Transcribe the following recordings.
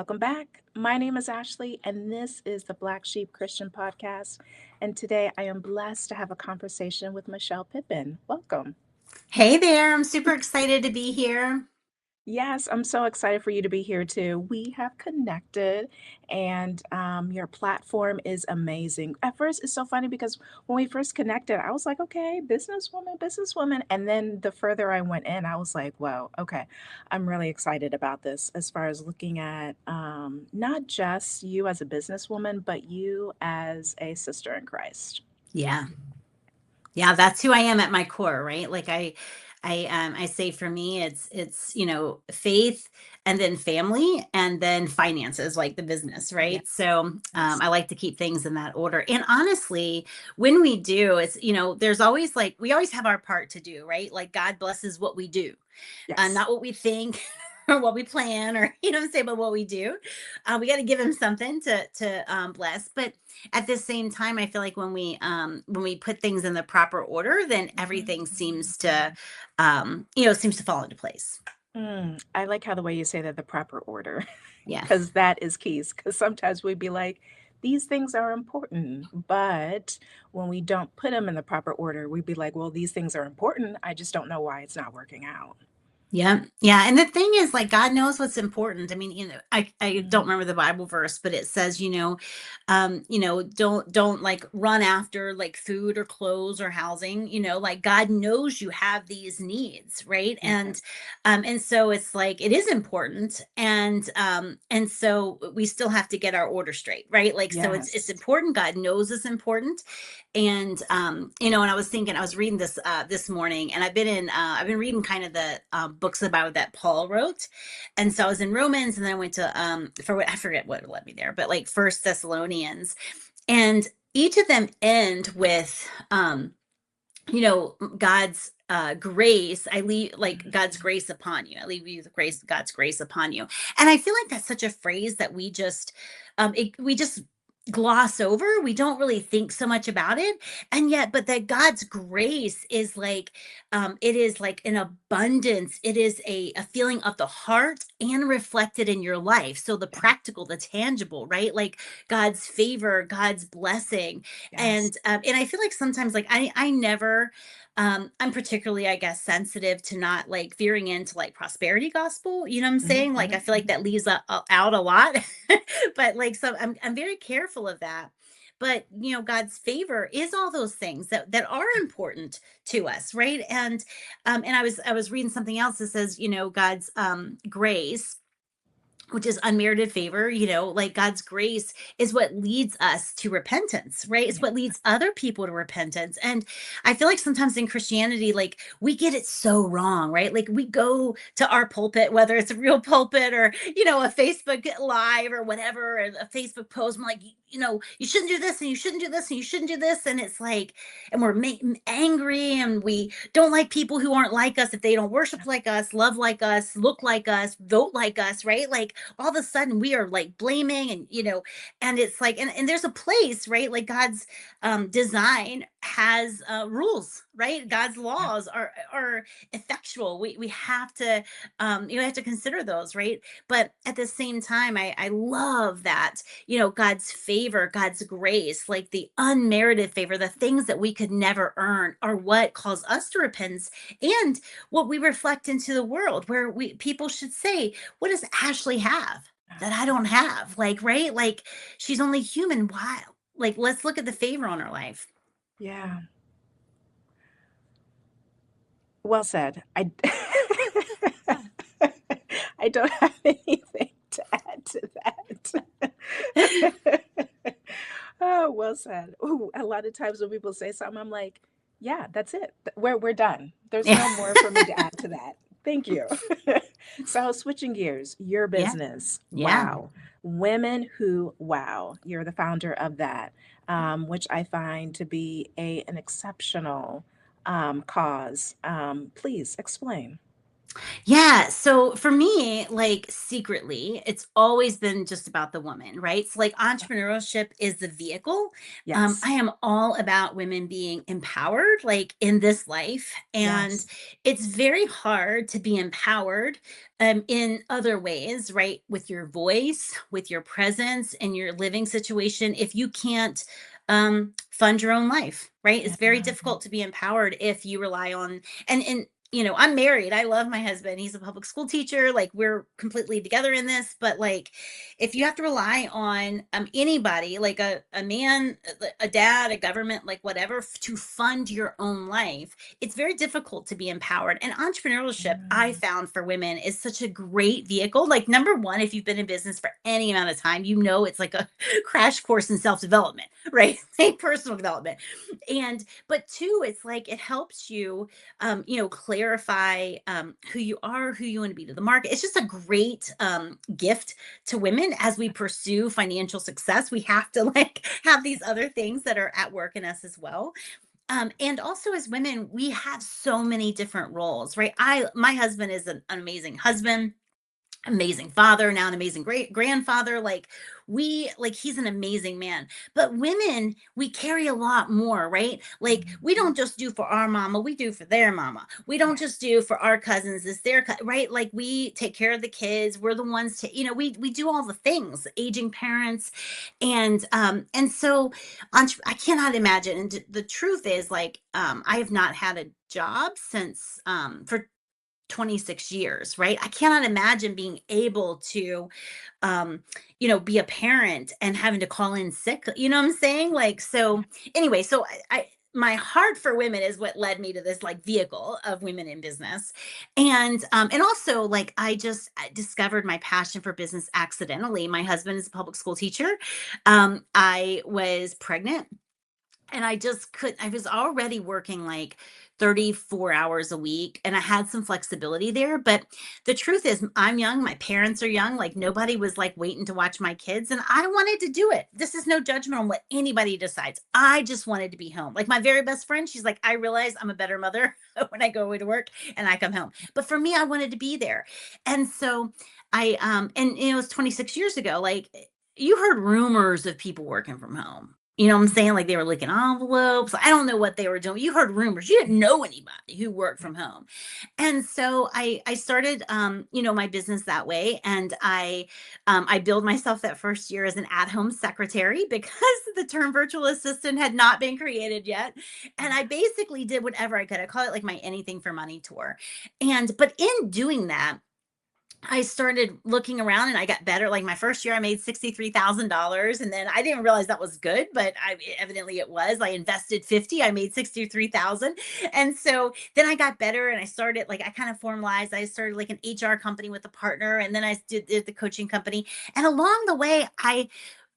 welcome back. My name is Ashley, and this is the Black Sheep Christian Podcast. And today I am blessed to have a conversation with Michelle Pippin. Welcome. Hey there, I'm super excited to be here. Yes, I'm so excited for you to be here too. We have connected, and your platform is amazing. At first, it's so funny because when we first connected, I was like, okay, businesswoman, businesswoman. And then the further I went in, I was like, whoa, okay, I'm really excited about this as far as looking at not just you as a businesswoman, but you as a sister in Christ. Yeah. Yeah, that's who I am at my core, right? I say for me it's faith and then family and then finances, like the business, Yeah. right? So Yes. I like to keep things in that order. And honestly, when we do, there's always like we always have our part to do, right? Like God blesses what we do, Yes. not what we think or what we plan or say, but what we do. We got to give him something to bless. But at the same time, I feel like when we put things in the proper order, then everything seems to fall into place. I like how the way you say that, the proper order. Yeah. Because that is keys. Because sometimes we'd be like, these things are important. But when we don't put them in the proper order, we'd be like, well, these things are important. I just don't know why it's not working out. Yeah. Yeah. And the thing is, like, God knows what's important. I mean, I don't Mhm. remember the Bible verse, but it says, don't like run after like food or clothes or housing, like God knows you have these needs, right? Yeah. And so it's like it is important. And so we still have to get our order straight, right? Like, so it's Yes. important. God knows it's important. And and I was thinking, I was reading this morning, and I've been reading kind of the books about that Paul wrote. And so I was in Romans, and then I went to for what I forget what led me there, but like First Thessalonians. And each of them end with God's grace. I leave like God's Mhm. grace upon you. I leave you with God's grace upon you. And I feel like that's such a phrase that we just gloss over. We don't really think so much about it. And yet, but that God's grace is like, it is like an abundance. It is a feeling of the heart and reflected in your life. So the Yeah. practical, the tangible, right? Like God's favor, God's blessing. Yes. And I feel like sometimes like I never I'm particularly, I guess, sensitive to not like veering into like prosperity gospel. You know what I'm Mhm, saying? Like I mhm, feel like mhm. that leaves out a lot. But like, so I'm very careful of that. But God's favor is all those things that are important to us, right? And I was reading something else that says, God's grace, which is unmerited favor, like God's grace is what leads us to repentance, right? It's Yeah. what leads other people to repentance. And I feel like sometimes in Christianity, like we get it so wrong, right? Like we go to our pulpit, whether it's a real pulpit or, a Facebook live or whatever, or a Facebook post. I'm like, you shouldn't do this and you shouldn't do this and you shouldn't do this. And it's like, and we're angry and we don't like people who aren't like us if they don't worship like us, love like us, look like us, vote like us, right? Like all of a sudden we are like blaming and it's like and there's a place, right? Like God's design has rules, right? God's Yeah. laws are effectual. We have to you have to consider those, right? But at the same time, I love that, God's favor, God's grace, like the unmerited favor, the things that we could never earn are what calls us to repentance and what we reflect into the world, where we people should say, what does Ashley have that I don't have? Like, right? Like she's only human. Why? Like, let's look at the favor on her life. Yeah. Well said. I don't have anything to add to that. Oh, well said. Ooh, a lot of times when people say something, I'm like, yeah, that's it. We're done. There's Yeah. no more for me to add to that. Thank you. So switching gears, your Yeah. business. Yeah. Wow. Women Who Wow. You're the founder of that, which I find to be an exceptional cause. Please explain. Yeah. So for me, like secretly, it's always been just about the woman, right? So like entrepreneurship is the vehicle. Yes. I am all about women being empowered, like in this life. And Yes. it's very hard to be empowered in other ways, right? With your voice, with your presence, and your living situation, if you can't fund your own life, right? Yeah. It's very difficult to be empowered if you rely on and I'm married. I love my husband. He's a public school teacher. Like we're completely together in this. But like, if you have to rely on anybody, like a man, a dad, a government, like whatever, to fund your own life, it's very difficult to be empowered. And entrepreneurship, I Mm. found for women, is such a great vehicle. Like number one, if you've been in business for any amount of time, it's like a crash course in self development, right? Like personal development. And but two, it's like it helps you clarify who you are, who you want to be to the market. It's just a great gift to women as we pursue financial success. We have to like have these other things that are at work in us as well. And also as women, we have so many different roles, right? My husband is an amazing husband, amazing father, now an amazing great grandfather. Like he's an amazing man. But women, we carry a lot more, right? Like we Mhm. don't just do for our mama, we do for their mama. We don't just do for our cousins, it's their right? Like we take care of the kids, we're the ones to, we do all the things, aging parents. And so I cannot imagine. And the truth is, like, I have not had a job since for 26 years, right? I cannot imagine being able to, be a parent and having to call in sick. You know what I'm saying? Like, so anyway, so my heart for women is what led me to this like vehicle of women in business. And also like I discovered my passion for business accidentally. My husband is a public school teacher. I was pregnant and I just could I was already working like 34 hours a week and I had some flexibility there, but the truth is I'm young, my parents are young, like nobody was like waiting to watch my kids and I wanted to do it. This is no judgment on what anybody decides. I just wanted to be home. Like my very best friend, she's like, I realize I'm a better mother when I go away to work and I come home. But for me, I wanted to be there. And so and it was 26 years ago. Like you heard rumors of people working from home. You know what I'm saying? Like they were licking envelopes. I don't know what they were doing. You heard rumors. You didn't know anybody who worked from home. And so I started my business that way. And I billed myself that first year as an at-home secretary because the term virtual assistant had not been created yet. And I basically did whatever I could. I call it like my anything for money tour. But in doing that, I started looking around and I got better. Like my first year, I made $63,000. And then I didn't realize that was good, but evidently it was. I invested 50, I made 63,000. And so then I got better and I started, like, I kind of formalized. I started like an HR company with a partner. And then I did the coaching company. And along the way, I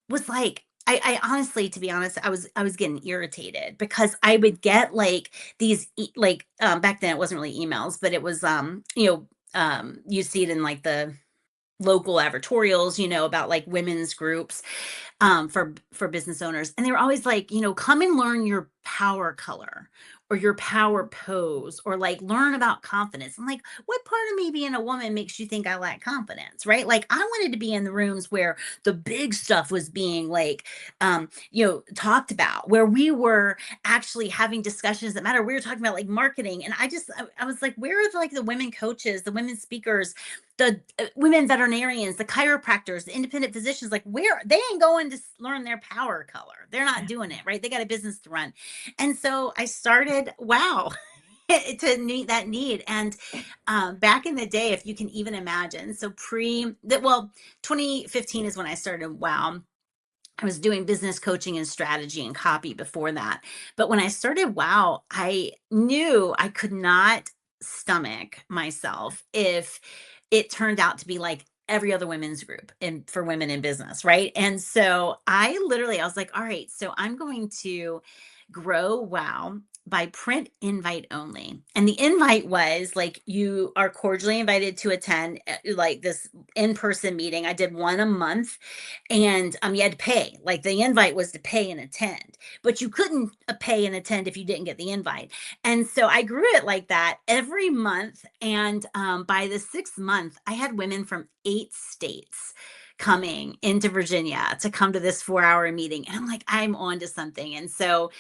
was like, I honestly, to be honest, I was getting irritated because I would get like back then it wasn't really emails, but it was you see it in like the local advertorials, about like women's groups for business owners, and they were always like, come and learn your power color or your power pose or like learn about confidence. I'm like, what part of me being a woman makes you think I lack confidence, right? Like I wanted to be in the rooms where the big stuff was being like talked about, where we were actually having discussions that matter. We were talking about like marketing, and I was like, where are like the women coaches, the women speakers, the women veterinarians, the chiropractors, the independent physicians? Like where they ain't going to learn their power color. They're not doing it, right? They got a business to run. And so I started, wow, to meet that need. And back in the day, if you can even imagine, so 2015 is when I started. Wow. I was doing business coaching and strategy and copy before that. But when I started, wow, I knew I could not stomach myself if it turned out to be like every other women's group and for women in business, right? And so I was like, all right, so I'm going to grow wow by print invite only. And the invite was like, you are cordially invited to attend like this in-person meeting. I did one a month, and you had to pay. Like the invite was to pay and attend, but you couldn't pay and attend if you didn't get the invite. And so I grew it like that every month. And by the sixth month, I had women from 8 states coming into Virginia to come to this 4 hour meeting. And I'm like, I'm on to something. And so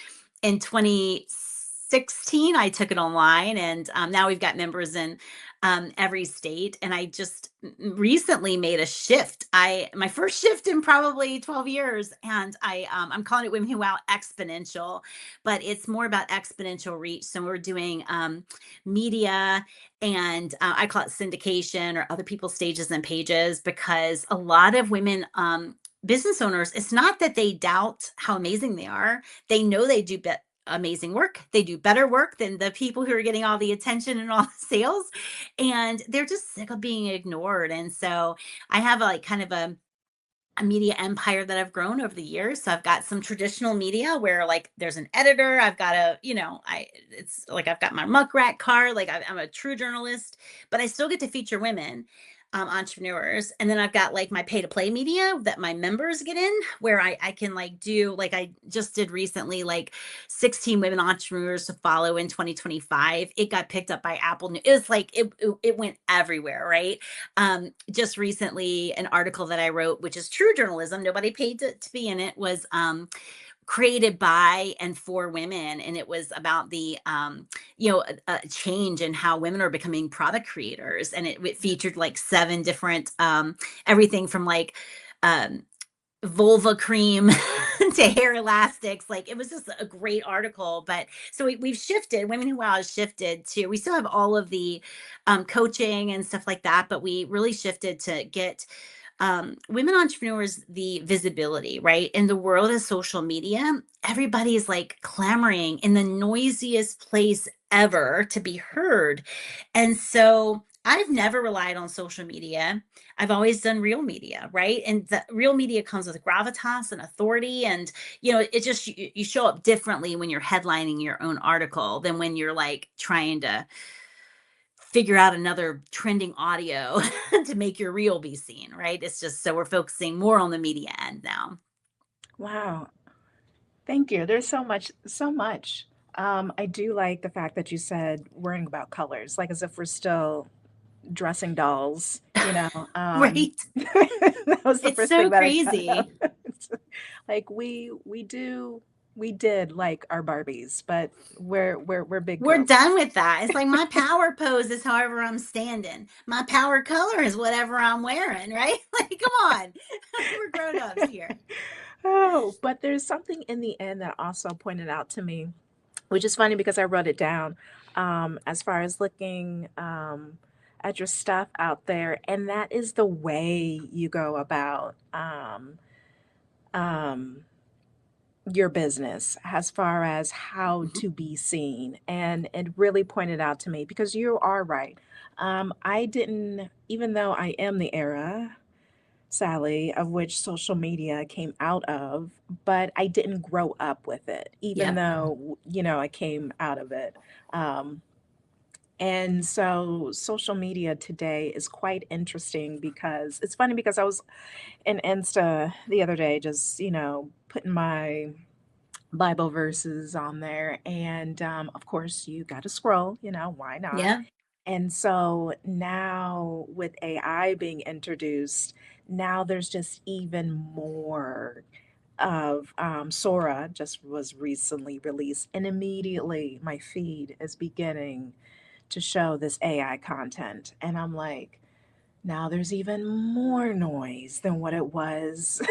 in 2016, I took it online, and now we've got members in every state. And I just recently made a shift. My first shift in probably 12 years, and I'm calling it Women Who Wow Exponential, but it's more about exponential reach. So we're doing media, and I call it syndication or other people's stages and pages, because a lot of women. Business owners, it's not that they doubt how amazing they are. They know they do amazing work. They do better work than the people who are getting all the attention and all the sales. And they're just sick of being ignored. And so I have like kind of a media empire that I've grown over the years. So I've got some traditional media where like there's an editor. I've got it's like I've got my muck rat card. Like I'm a true journalist, but I still get to feature women. Entrepreneurs. And then I've got like my pay to play media that my members get in, where I can like do, like I just did recently, like 16 women entrepreneurs to follow in 2025. It got picked up by Apple News. It was like, it went everywhere, right? Just recently, an article that I wrote, which is true journalism, nobody paid to be in it, was created by and for women, and it was about the a change in how women are becoming product creators. And it featured like 7 different everything from like um vulva cream to hair elastics. Like it was just a great article. But so we've shifted. Women Who Wow has shifted to, we still have all of the coaching and stuff like that, but we really shifted to get women entrepreneurs the visibility, right? In the world of social media, everybody is like clamoring in the noisiest place ever to be heard. And so I've never relied on social media. I've always done real media, right? And the real media comes with gravitas and authority. And, it just, you show up differently when you're headlining your own article than when you're like trying to figure out another trending audio to make your reel be seen, right? It's just, so we're focusing more on the media end now. Wow. Thank you. There's so much, so much. I do like the fact that you said worrying about colors, like as if we're still dressing dolls, you know. Right? That was the It's first thing so that I thought crazy. of. Like we did like our Barbies, but we're big We're girls. done with that. It's like my power pose is however I'm standing. My power color is whatever I'm wearing, right? Like, come on. We're grown-ups here. Oh, but there's something in the end that also pointed out to me, which is funny because I wrote it down, as far as looking at your stuff out there, and that is the way you go about um, your business as far as how Mhm. to be seen. And it really pointed out to me because you are right. I didn't, even though I am the era, Sally, of which social media came out of, but I didn't grow up with it, even Yep. though, I came out of it. Um, and so social media today is quite interesting because it's funny because I was in Insta the other day, just, putting my Bible verses on there. And of course, you got to scroll, why not? Yeah. And so now with AI being introduced, now there's just even more of Sora just was recently released, and immediately my feed is beginning to show this AI content. And I'm like, now there's even more noise than what it was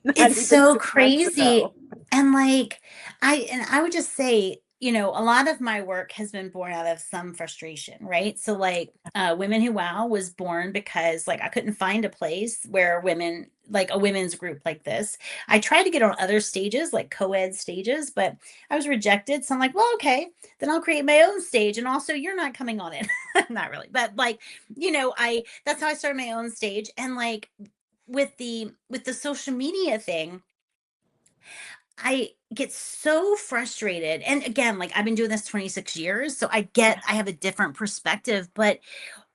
not It's even so 6 months crazy. ago. And like, I would just say, a lot of my work has been born out of some frustration, right? So like Women Who Wow was born because like I couldn't find a place where women, like a women's group like this. I tried to get on other stages, like co-ed stages, but I was rejected. So I'm like, well, okay, then I'll create my own stage. And also you're not coming on it. Not really. But like, I that's how I started my own stage. And like with the social media thing, I get so frustrated. And again, like I've been doing this 26 years, so Yeah, I have a different perspective, but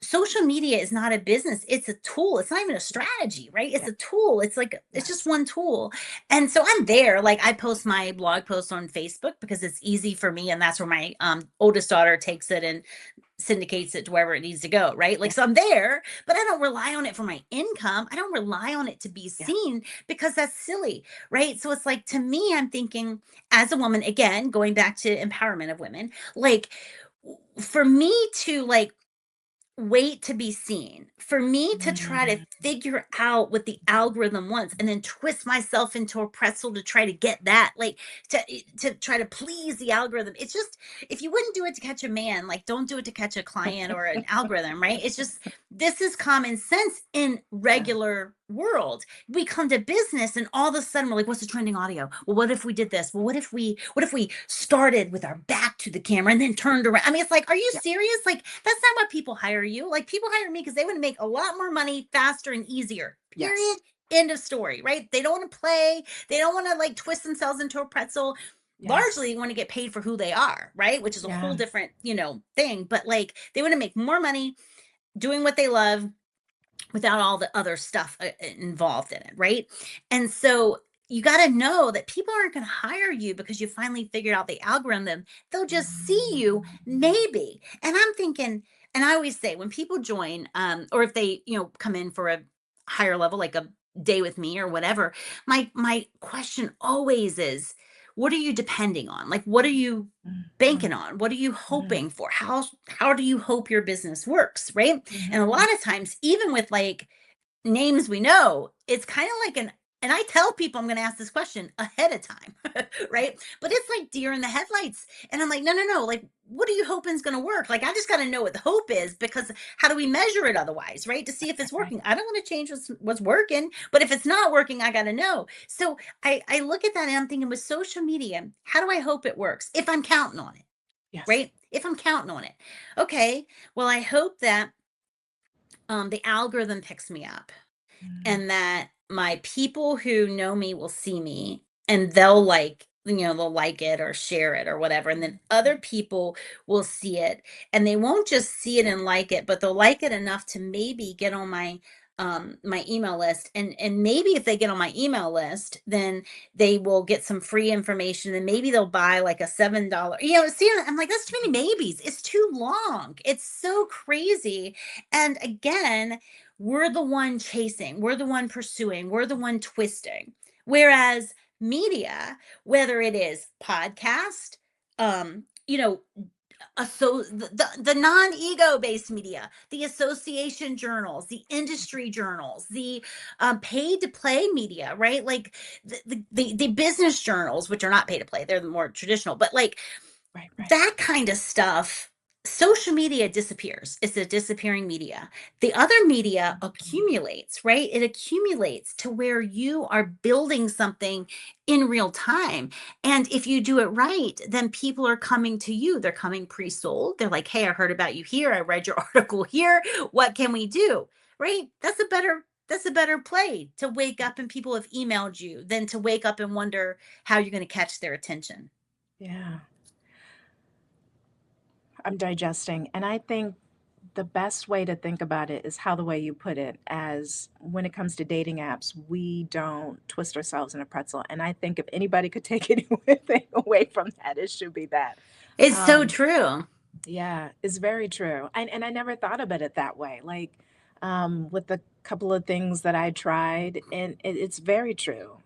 social media is not a business. It's a tool. It's not even a strategy, right? It's yeah, a tool. It's like it's just yes. one tool. And so I'm there. Like I post my blog post on Facebook because it's easy for me, and that's where my oldest daughter takes it and syndicates it to wherever it needs to go, right? Like, Yeah, so I'm there, but I don't rely on it for my income. I don't rely on it to be yeah. seen because that's silly, right? So it's like, to me, I'm thinking as a woman, again, going back to empowerment of women, like, for me to like wait to be seen, for me to try to Mm, figure out what the algorithm wants and then twist myself into a pretzel to try to get that, like to try to please the algorithm. It's just, if you wouldn't do it to catch a man, like don't do it to catch a client or an algorithm, right? It's just, this is common sense in yeah, regular world. We come to business and all of a sudden we're like, what's the trending audio? Well, what if we did this? Well, what if we started with our back to the camera and then turned around? I mean, it's like, are you yeah, serious? Like, that's not what people hire you. Like, people hire me because they want to make a lot more money faster and easier. Period. yes, End of story, right? They don't want to play. They don't want to like twist themselves into a pretzel. yes, Largely want to get paid for who they are, right? Which is a yeah, whole different, thing. But like, they want to make more money doing what they love without all the other stuff involved in it, right? And so you got to know that people aren't going to hire you because you finally figured out the algorithm. They'll just see you maybe. And I'm thinking, and I always say when people join, or if they, come in for a higher level, like a day with me or whatever, my question always is, what are you depending on? Like, what are you mhm, banking on? What are you mhm, hoping for? How do you hope your business works, right? And a mhm. lot of times, even with like names we know, it's kind of like and I tell people I'm going to ask this question ahead of time, right? But it's like deer in the headlights. And I'm like, no, no, no. Like, what are you hoping is going to work? Like, I just got to know what the hope is, because how do we measure it otherwise, right? To see if it's Right. working. I don't want to change what's working, but if it's not working, I got to know. So I look at that and I'm thinking, with social media, how do I hope it works if I'm counting on it, Yes. right? If I'm counting on it. Okay. Well, I hope that the algorithm picks me up, Mhm, and that my people who know me will see me and they'll like, they'll like it or share it or whatever, and then mhm. other people will see it, and they won't just see it and like it, but they'll like it enough to maybe get on my email list, and maybe if they get on my email list, then they will get some free information, and maybe they'll buy like a $7, see, I'm like, that's too many maybes, it's too long, it's so crazy. And again, we're the one chasing, we're the one pursuing, we're the one twisting. Whereas media, whether it is podcast, um, you know, the non-ego based media, the association journals, the industry journals, the paid to play media, right? Like the business journals, which are not pay to play, they're the more traditional, but like Right, right. that kind of stuff, social media disappears. It's a disappearing media. The other media Mhm. accumulates, right? It accumulates to where you are building something in real time. And if you do it right, then people are coming to you. They're coming pre-sold. They're like, "Hey, I heard about you here. I read your article here. What can we do?" Right? That's a better play, to wake up and people have emailed you, than to wake up and wonder how you're going to catch their attention. Yeah, I'm digesting, and I think the best way to think about it is how the way you put it, as when it comes to dating apps, we don't twist ourselves in a pretzel, and I think if anybody could take anything away from that, it should be that. It's so Um, true. yeah, it's very true, and I never thought about it that way, like, with the couple of things that I tried, and it's very true,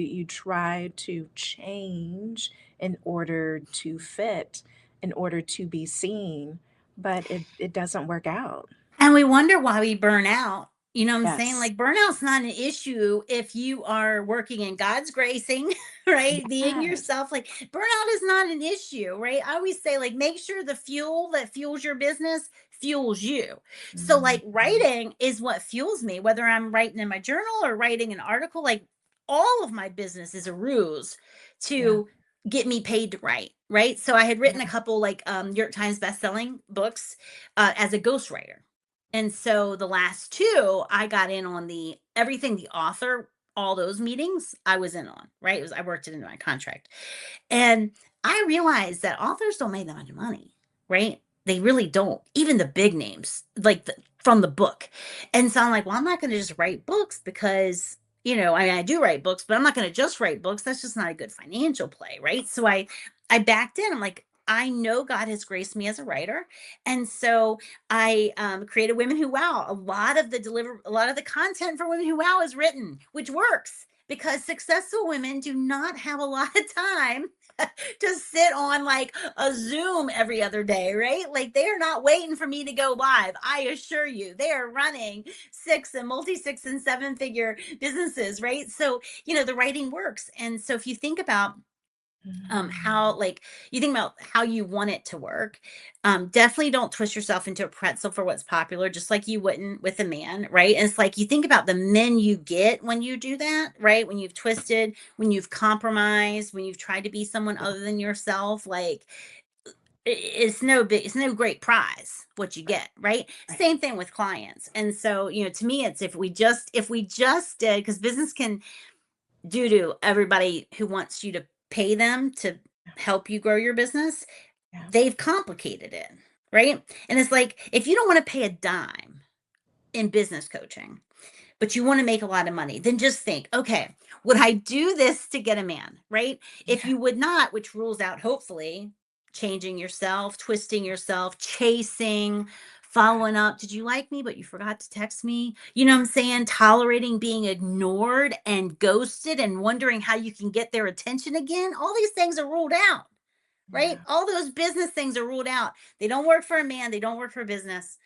you try to change in order to fit, in order to be seen, but it doesn't work out. And we wonder why we burn out. You know what I'm saying? Yes. Like, burnout's not an issue if you are working in God's gracing, right? Being Yes. yourself. Like, burnout is not an issue, right? I always say, like, make sure the fuel that fuels your business fuels you. So, like, Mhm. writing is what fuels me, whether I'm writing in my journal or writing an article. Like, all of my business is a ruse Yeah, to get me paid to write, right? So I had written a yeah. couple like New York Times best-selling books as a ghostwriter, and so the last two, I got in on the everything the author all those meetings I was in on, right? I worked it into my contract. And I realized that authors don't make that much money, right? They really don't. Even the big names, like from the book. And so I'm like, well, I'm not going to just write books because, I mean, I do write books, but I'm not going to just write books. That's just not a good financial play, right? So I backed in. I'm like, I know God has graced me as a writer, and so I created Women Who Wow. A lot of the content for Women Who Wow is written, which works because successful women do not have a lot of time to sit on like a Zoom every other day, right? Like they are not waiting for me to go live. I assure you, they are running six and seven figure businesses, right? So, the writing works. And so if you think about how, Mm. like, you think about how you want it to work, definitely don't twist yourself into a pretzel for what's popular, just like you wouldn't with a man, right? And it's like you think about the men you get when you do that, right? When you've twisted, when you've compromised, when you've tried to be someone Yeah, other than yourself, like it's no great prize what you get, right? right. Same thing with clients. And so, to me, it's if we just did, because business can, due to everybody who wants you to pay them to Yeah, help you grow your business, yeah, they've complicated it, right? And it's like, if you don't want to pay a dime in business coaching, but you want to make a lot of money, then just think, okay, would I do this to get a man, right? If yeah, you would not, which rules out, hopefully, changing yourself, twisting yourself, chasing, following up. Did you like me, but you forgot to text me? You know what I'm saying? Tolerating being ignored and ghosted and wondering how you can get their attention again. All these things are ruled out, right? yeah, All those business things are ruled out. They don't work for a man, they don't work for business.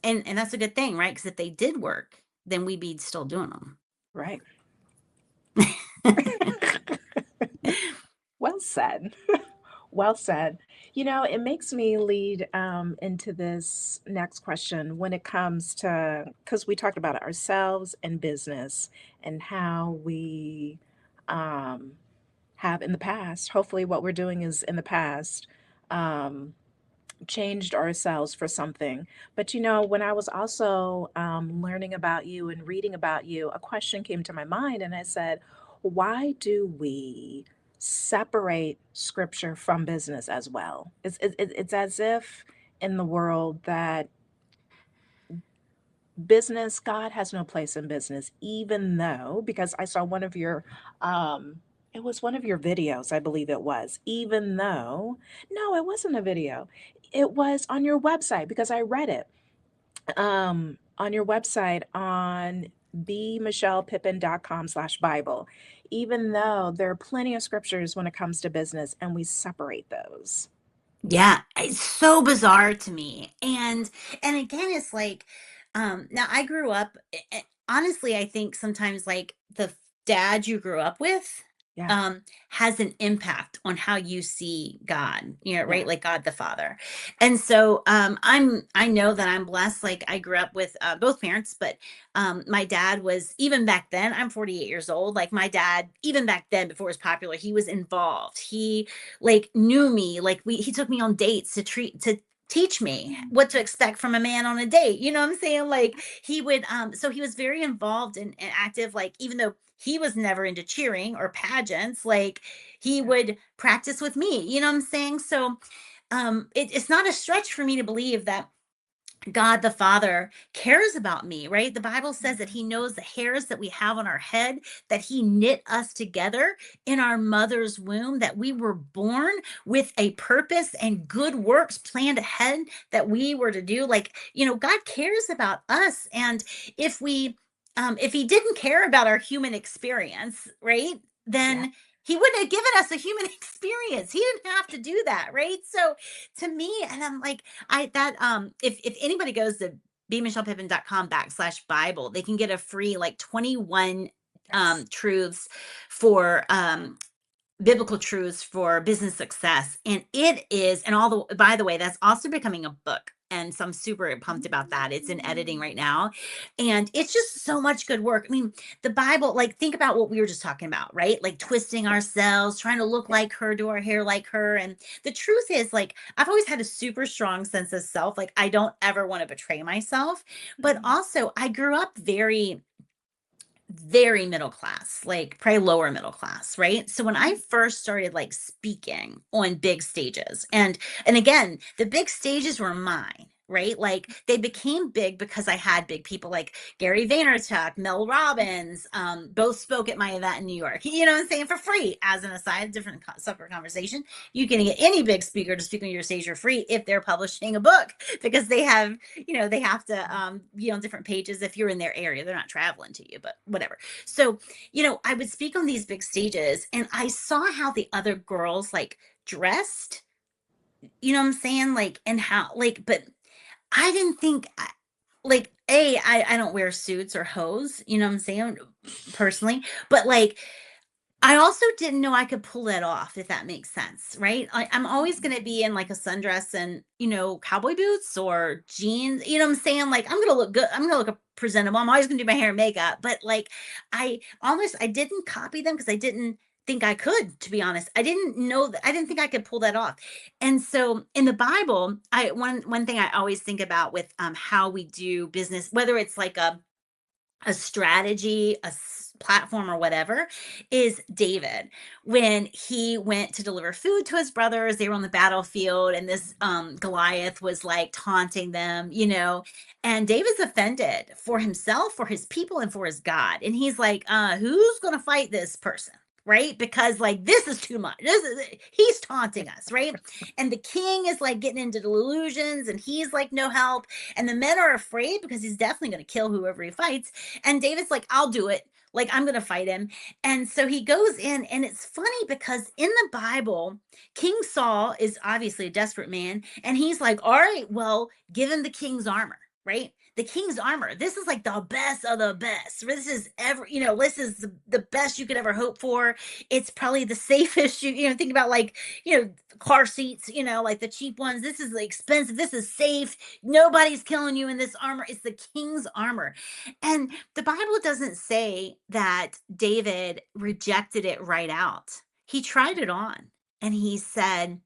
And that's a good thing, right? Because if they did work, then we'd be still doing them. right. Well said. Well said. It makes me lead into this next question when it comes to, because we talked about ourselves and business and how we um, have in the past, hopefully, what we're doing is in the past, um, changed ourselves for something. But when I was also learning about you and reading about you, a question came to my mind, and I said, why do we separate scripture from business as well? It's as if in the world that business, God has no place in business, even though, because I saw one of your, it was one of your videos, I believe it was, even though, no, it wasn't a video. It was on your website because I read it on your website on bmichellepippin.com/Bible, even though there are plenty of scriptures when it comes to business and we separate those. Yeah, it's so bizarre to me. And again, it's like, now I grew up, honestly, I think sometimes like the dad you grew up with Yeah, um has an impact on how you see God, yeah, right? Like God the Father. And so I know that I'm blessed. Like I grew up with both parents, but my dad was, even back then, I'm 48 years old, like my dad, even back then before it was popular, he was involved. He like knew me, like he took me on dates to teach me mm, what to expect from a man on a date, you know what I'm saying? Like he would so he was very involved and active, like even though he was never into cheering or pageants, like he yeah, would practice with me, you know what I'm saying? So it's not a stretch for me to believe that God the Father cares about me, right? The Bible says that yeah, He knows the hairs that we have on our head, that He knit us together in our mother's womb, that we were born with a purpose and good works planned ahead that we were to do. Like, God cares about us. And if He didn't care about our human experience, right, yeah. then He wouldn't have given us a human experience. He didn't have to do that, right? So to me, and I'm like, if anybody goes to bmichellepippin.com/Bible, they can get a free like 21 Yes. truths for biblical truths for business success. And it is, and all the, by the way, that's also becoming a book. And so I'm super pumped about that. It's in editing right Mm, now. And it's just so much good work. I mean, the Bible, like, think about what we were just talking about, right? Like twisting yeah, ourselves, trying to look yeah. like her, do our hair like her. And the truth is, like, I've always had a super strong sense of self. Like, I don't ever want to betray myself. But Mm, also, I grew up very very middle class, like probably lower middle class, right? So when I Mhm. first started like speaking on big stages, and again, the big stages were mine, right? Like they became big because I had big people like Gary Vaynerchuk, Mel Robbins, both spoke at my event in New York. You know what I'm saying? For free. As an aside, different separate conversation. You can get any big speaker to speak on your stage for free if they're publishing a book, because they have, they have to be on different pages if you're in their area. They're not traveling to you, but whatever. So, I would speak on these big stages and I saw how the other girls like dressed, you know what I'm saying? Like, and how, like, but I didn't think, like, I don't wear suits or hose, you know what I'm saying? Personally, but like, I also didn't know I could pull that off, if that makes sense, right? I'm always going to be in like a sundress and, cowboy boots or jeans, you know what I'm saying? Like, I'm going to look good. I'm going to look presentable. I'm always going to do my hair and makeup. But like, I didn't copy them because I didn't think I could, to be honest. I didn't know that, I didn't think I could pull that off. And so in the Bible, one thing I always think about with how we do business, whether it's like a strategy, platform or whatever, is David. When he went to deliver food to his brothers, they were on the battlefield and this Goliath was like taunting them, and David's offended for himself, for his people, and for his God. And he's like, who's going to fight this person? Right? Because like this is too much. He's taunting us, right? And the king is like getting into delusions and he's like no help. And the men are afraid because he's definitely going to kill whoever he fights. And David's like, I'll do it. Like, I'm going to fight him. And so he goes in, and it's funny because in the Bible, King Saul is obviously a desperate man. And he's like, all right, well, give him the king's armor, right? The king's armor. This is like the best of the best. This is this is the best you could ever hope for. It's probably the safest. Think about like, car seats, like the cheap ones. This is expensive. This is safe. Nobody's killing you in this armor. It's the king's armor. And the Bible doesn't say that David rejected it right out. He tried it on and he said,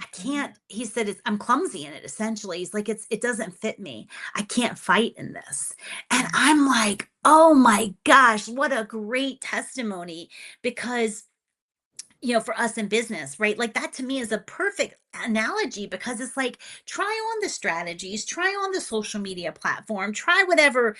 I Mhm. can't, he said, I'm clumsy in it. Essentially, he's like, it doesn't fit me. I can't fight in this. And Mhm. I'm like, oh my gosh, what a great testimony. Because for us in business, right? Like that to me is a perfect analogy because it's like, try on the strategies, try on the social media platform, try whatever,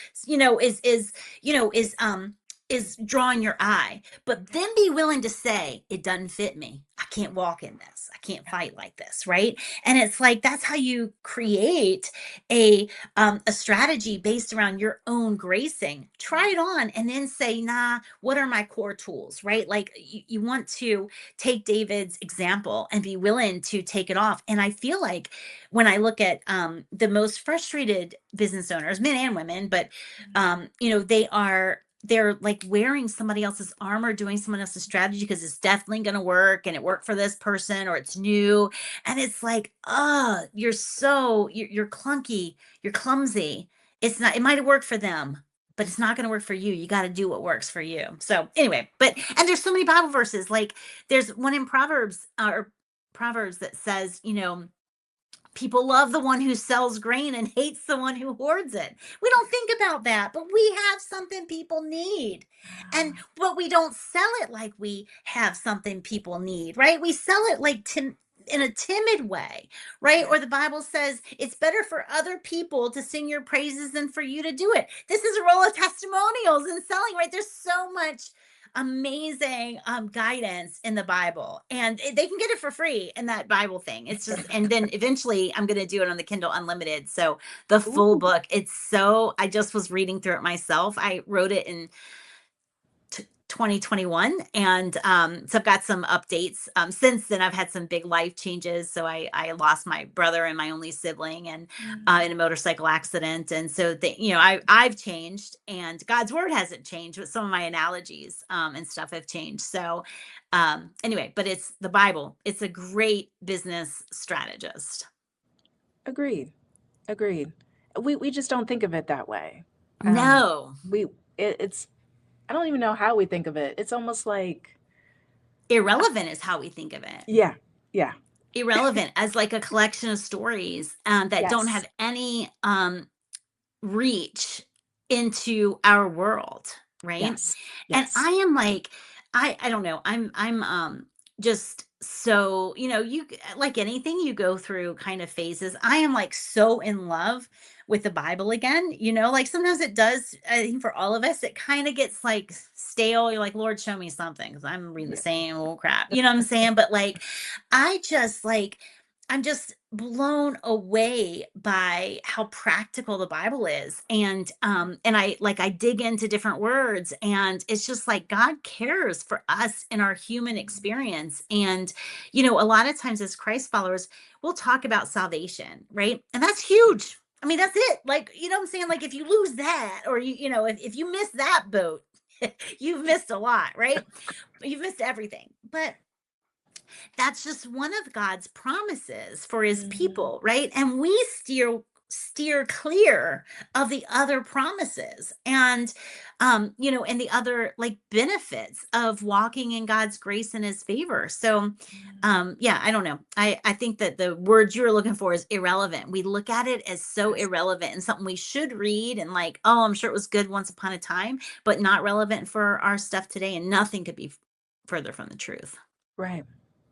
is drawing your eye, but then be willing to say, it doesn't fit me. I can't walk in this. I can't fight like this, right? And it's like, that's how you create a strategy based around your own gracing. Try it on and then say, nah, what are my core tools, right? Like you want to take David's example and be willing to take it off. And I feel like when I look at the most frustrated business owners, men and women, but they're like wearing somebody else's armor, doing someone else's strategy because it's definitely going to work and it worked for this person or it's new. And it's like, you're clunky, you're clumsy. It's not, it might have worked for them, but it's not going to work for you. You got to do what works for you. So anyway, and there's so many Bible verses. Like there's one in Proverbs that says, people love the one who sells grain and hates the one who hoards it. We don't think about that, but we have something people need. But we don't sell it like we have something people need, right? We sell it like in a timid way, right? Yeah. Or the Bible says it's better for other people to sing your praises than for you to do it. This is a roll of testimonials and selling, right? There's so much amazing guidance in the Bible, and they can get it for free in that Bible thing. It's just, and then eventually I'm going to do it on the Kindle Unlimited. So the full Ooh. book, I just was reading through it myself. I wrote it in 2021, and so I've got some updates since then. I've had some big life changes. So I lost my brother and my only sibling, and Mm. in a motorcycle accident. And so I've changed, and God's word hasn't changed, but some of my analogies and stuff have changed. So anyway, but it's the Bible. It's a great business strategist. Agreed. Agreed. We just don't think of it that way. Um, No, we it's I don't even know how we think of it. It's almost like irrelevant is how we think of it. yeah, yeah, Irrelevant as like a collection of stories that don't yes. have any reach into our world. right? Yes. And Yes. I am like, I don't know. I'm just so, like anything you go through kind of phases. I am like so in love with the Bible again. Like sometimes it does, I think for all of us, it kind of gets like stale. You're like, Lord, show me something because I'm reading the Yeah. same old crap. You know what I'm saying? But like I just like I'm just blown away by how practical the Bible is. And I dig into different words, and it's just like God cares for us in our human Mhm. experience. And a lot of times as Christ followers, we'll talk about salvation, right? And that's huge. I mean, that's it. Like, you know what I'm saying? Like if you lose that, or if you miss that boat, you've missed a lot, right? You've missed everything. But that's just one of God's promises for his Mhm. people, right? And we steer clear of the other promises, and the other like benefits of walking in God's grace and his favor. So Mm. yeah, I don't know. I think that the word you're looking for is irrelevant. We look at it as so Yes. irrelevant and something we should read and like, oh, I'm sure it was good once upon a time, but not relevant for our stuff today, and nothing could be further from the truth. Right.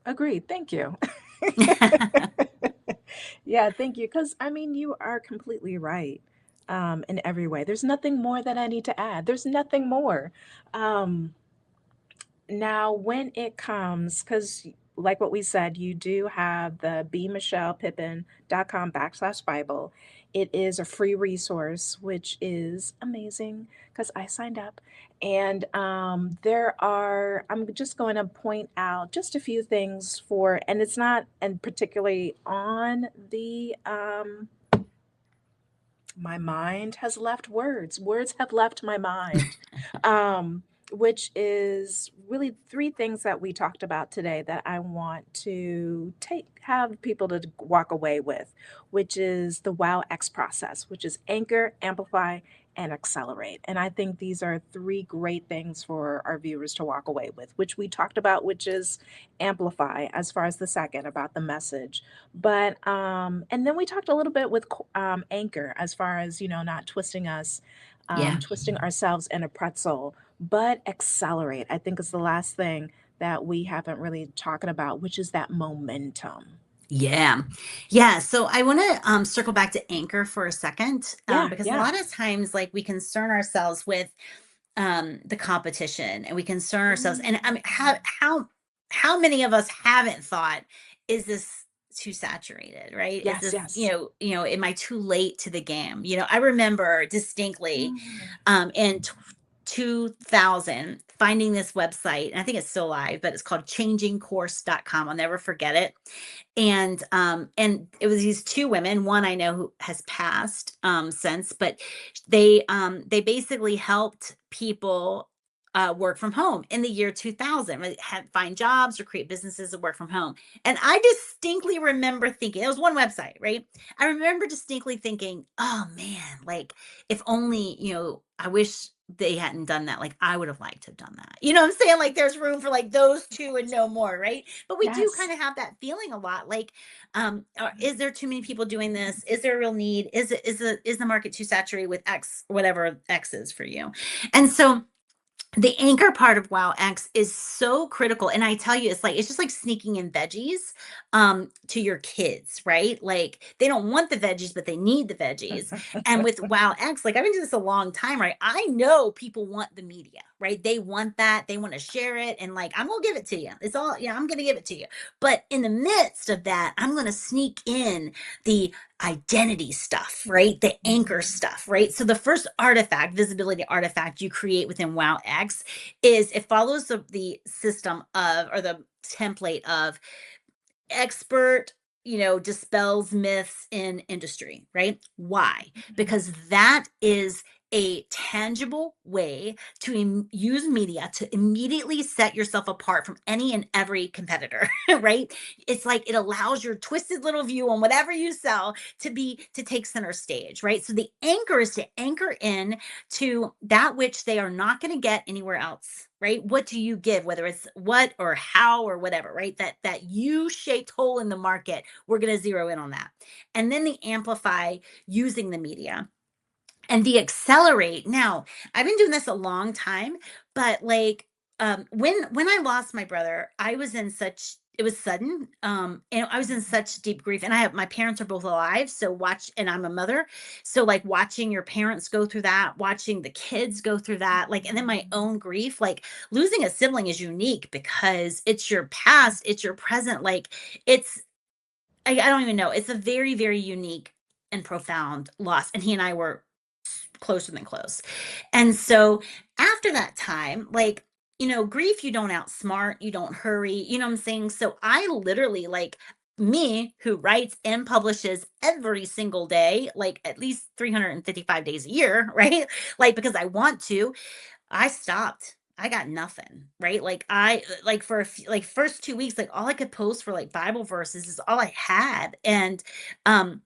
Agreed. Thank you. Yeah, thank you. Because I mean, you are completely right in every way. There's nothing more that I need to add. There's nothing more. Um, Now, when it comes, because like what we said, you do have the bmichellepippin.com/Bible. It is a free resource, which is amazing because I signed up. And I'm just going to point out just a few things and it's not, and particularly on my mind has left words. Words have left my mind. Um, which is really three things that we talked about today that I want to have people to walk away with, which is the Wow X process, which is anchor, amplify, and accelerate. And I think these are three great things for our viewers to walk away with, which we talked about, which is amplify as far as the second about the message. But and then we talked a little bit with anchor as far as not twisting us, Yeah. twisting ourselves in a pretzel, but accelerate. I think is the last thing that we haven't really talking about, which is that momentum. Yeah. Yeah. So I want to circle back to anchor for a second, Yeah, because a yeah. lot of times, like, we concern ourselves with the competition, and we concern ourselves. And I Mm. mean, how many of us haven't thought, is this too saturated, right? Is Yes, this, yes. am I too late to the game? I remember distinctly Mm. in 2000 finding this website, and I think it's still live, but it's called changingcourse.com. I'll never forget it. And it was these two women. One I know who has passed since, but they basically helped people work from home in the year 2000, had find jobs or create businesses and work from home. And I distinctly remember thinking, it was one website, right? I remember distinctly thinking, oh man, like, if only, I wish they hadn't done that. Like, I would have liked to have done that. You know what I'm saying? Like, there's room for like those two and no more, right? But we do Yes. kind of have that feeling a lot. Like, is there too many people doing this? Is there a real need? Is the market too saturated with X, whatever X is for you? And so the anchor part of Wow X is so critical. And I tell you, it's just like sneaking in veggies to your kids, right? Like, they don't want the veggies, but they need the veggies. And with Wow X, like, I've been doing this a long time, right? I know people want the media, right? They want that, they want to share it, and like, I'm gonna give it to you. It's all, I'm gonna give it to you. But in the midst of that, I'm gonna sneak in the identity stuff, right? The anchor Mhm. stuff, right? So the first artifact, visibility artifact you create within Wow X, is it follows the system of, or the template of, expert, dispels myths in industry, right? Why? Mhm. Because that is a tangible way to use media to immediately set yourself apart from any and every competitor, right? It's like it allows your twisted little view on whatever you sell to take center stage, right? So the anchor is to anchor in to that which they are not going to get anywhere else, right? What do you give, whether it's what or how or whatever, right? That U-shaped hole in the market, we're going to zero in on that. And then the amplify, using the media. And the accelerate now, I've been doing this a long time, but like when I lost my brother, I was in such, it was sudden, and I was in Mhm. such deep grief. And I have, my parents are both alive, so watch, and I'm a mother, so like watching your parents go through that, watching the kids go through that, like, and then my Mhm. own grief, like losing a sibling is unique because it's your past, it's your present, like it's, I don't even know, it's a very, very unique and profound loss, and he and I were closer than close. And so after that time, like, grief, you don't outsmart, you don't hurry, you know what I'm saying? So I literally, like, me who writes and publishes every single day, like at least 355 days a year, right? Like, because I want to, I stopped. I got nothing, right? Like like for a few, like first 2 weeks, like all I could post for like Bible verses is all I had. Um,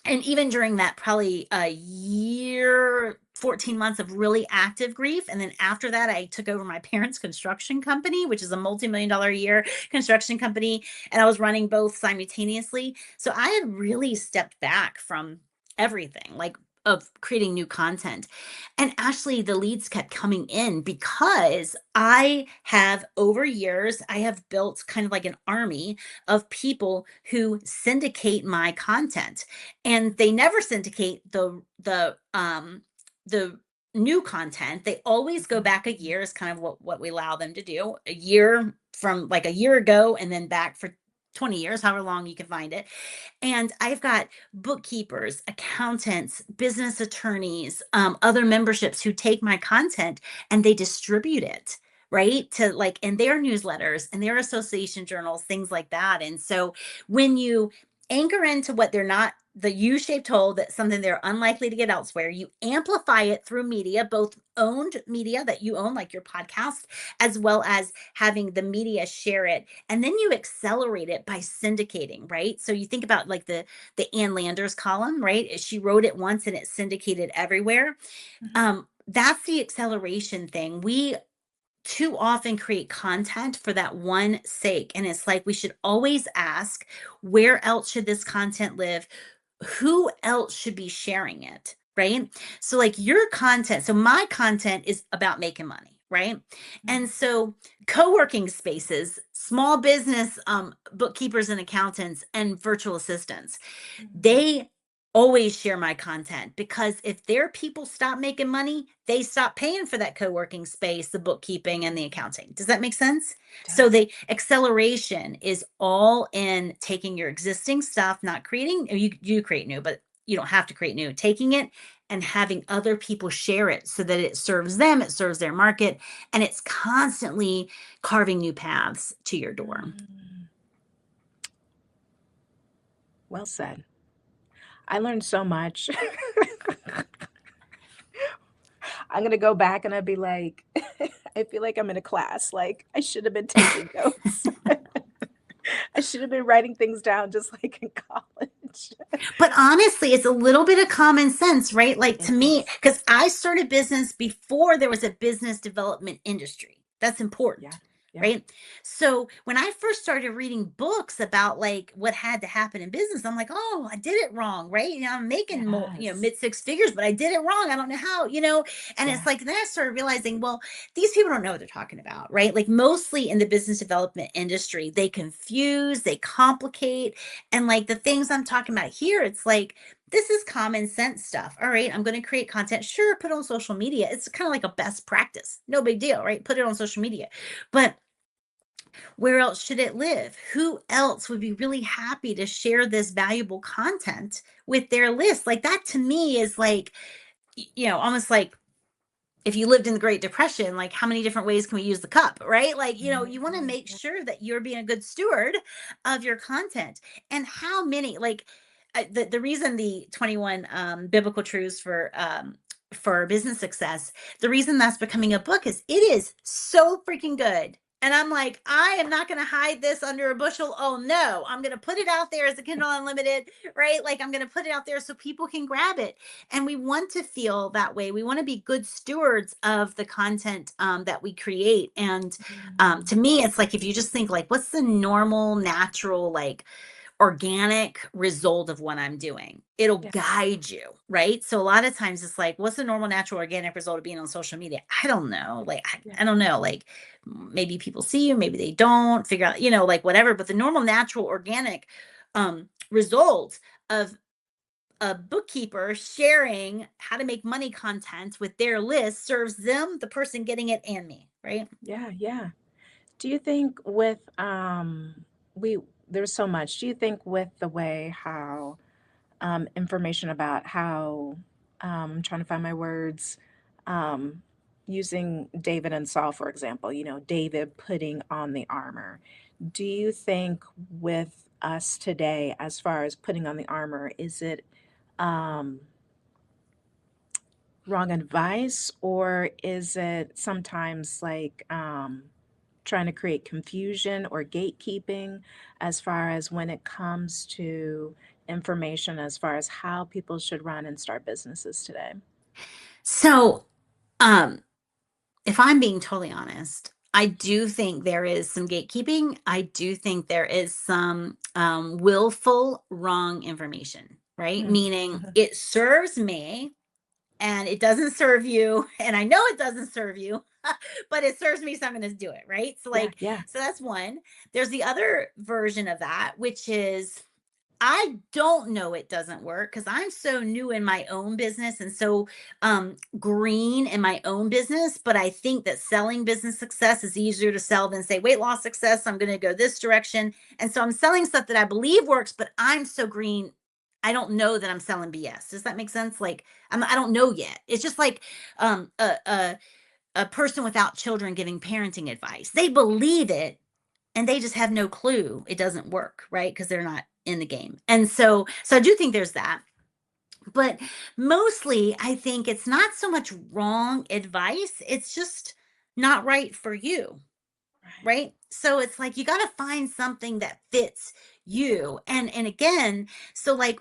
and even during that probably a year, 14 months of really active grief, and then after that I took over my parents construction company, which is a multi-million-dollar a year construction company, and I was running both simultaneously, so I had really stepped back from everything, like, of creating new content. And actually the leads kept coming in because I have, over years, I have built kind of like an army of people who syndicate my content, and they never syndicate the new content. They always go back a Mhm. year, is kind of what we allow them to do, a year, from like a year ago, and then back for 20 years, however long you can find it. And I've got bookkeepers, accountants, business attorneys, other memberships who take my content and they distribute it, right? To like in their newsletters and their association journals, things like that. And so when you anchor into what they're not, the U-shaped hole, that's something they're unlikely to get elsewhere, you amplify it through media, both owned media that you own, like your podcast, as well as having the media share it, and then you accelerate it by syndicating, right? So you think about like the Ann Landers column, right? She wrote it once and it syndicated everywhere. Mhm. That's the acceleration thing. We too often create content for that one sake, and it's like we should always ask, where else should this content live? Who else should be sharing it, right? So like your content, so my content is about making money, right? And Mhm. so co-working spaces, small business, bookkeepers and accountants and virtual assistants, Mhm. they always share my content, because if their people stop making money, they stop paying for that co-working space, the bookkeeping and the accounting. Does that make sense? So Does. the acceleration is all in taking your existing stuff, not creating, you create new, but you don't have to create new, taking it and having other people share it so that it serves them, it serves their market, and it's constantly carving new paths to your door. Mm. Well said. I learned so much. I'm gonna go back and I'd be like, I feel like I'm in a class, like, I should have been taking notes. I should have been writing things down just like in college. But honestly, it's a little bit of common sense, right? Like to It me, is. because I started business before there was a business development industry. That's Yeah. important, Yeah. right? So when I first started reading books about like what had to happen in business, I'm like, oh, I did it wrong, right? I'm making more, Yes. mid six figures, but I did it wrong. I don't know how, and it's Yeah. like, then I started realizing, well, these people don't know what they're talking about, right? Like mostly in the business development industry, they confuse, they complicate, and like the things I'm talking about here, it's like, this is common sense stuff. All right, I'm going to create content. Sure, put it on social media. It's kind of like a best practice. No big deal, right? Put it on social media. But where else should it live? Who else would be really happy to share this valuable content with their list? Like that to me is like, almost like if you lived in the Great Depression, like how many different ways can we use the cup, right? Like, you want to Mhm. make sure that you're being a good steward of your content. And how many, like, the reason the 21 biblical truths for business success, the reason that's becoming a book is it is so freaking good. And I'm like, I am not going to hide this under a bushel. Oh no, I'm going to put it out there as a Kindle Unlimited, right? Like I'm going to put it out there so people can grab it, and we want to feel that way. We want to be good stewards of the content that we create. And Mhm. to me, it's like if you just think like, what's the normal, natural, like organic result of what I'm doing. It'll Yeah. guide you, right? So a lot of times it's like, what's the normal, natural, organic result of being on social media? I don't know. Like, Yeah. I don't know. Like, maybe people see you, maybe they don't figure out, like whatever. But the normal, natural, organic result of a bookkeeper sharing how to make money content with their list serves them, the person getting it, and me, right? Yeah. Yeah. Do you think with we there's so much. Do you think with the way how information about how I'm trying to find my words, um, using David and Saul, for example, David putting on the armor. Do you think with us today, as far as putting on the armor, is it um, wrong advice, or is it sometimes like trying to create confusion or gatekeeping as far as when it comes to information as far as how people should run and start businesses today? So, um, if I'm being totally honest, I do think there is some gatekeeping. I do think there is some willful wrong information, right? Mm, Meaning mhm. it serves me and it doesn't serve you. And I know it doesn't serve you, but it serves me. So I'm going to do it, right? So, Yeah, like, yeah, so that's one. There's the other version of that, which is I don't know it doesn't work because I'm so new in my own business and so green in my own business. But I think that selling business success is easier to sell than say weight loss success. I'm going to go this direction. And so I'm selling stuff that I believe works, but I'm so green. I don't know that I'm selling BS. Does that make sense? Like I don't know yet. It's just like um, a, a a person without children giving parenting advice. They believe it, and they just have no clue it doesn't work, right? Because they're not in the game. And so I do think there's that. But mostly I think it's not so much wrong advice, it's just not right for you, right. right? So it's like you got to find something that fits you. And again, so like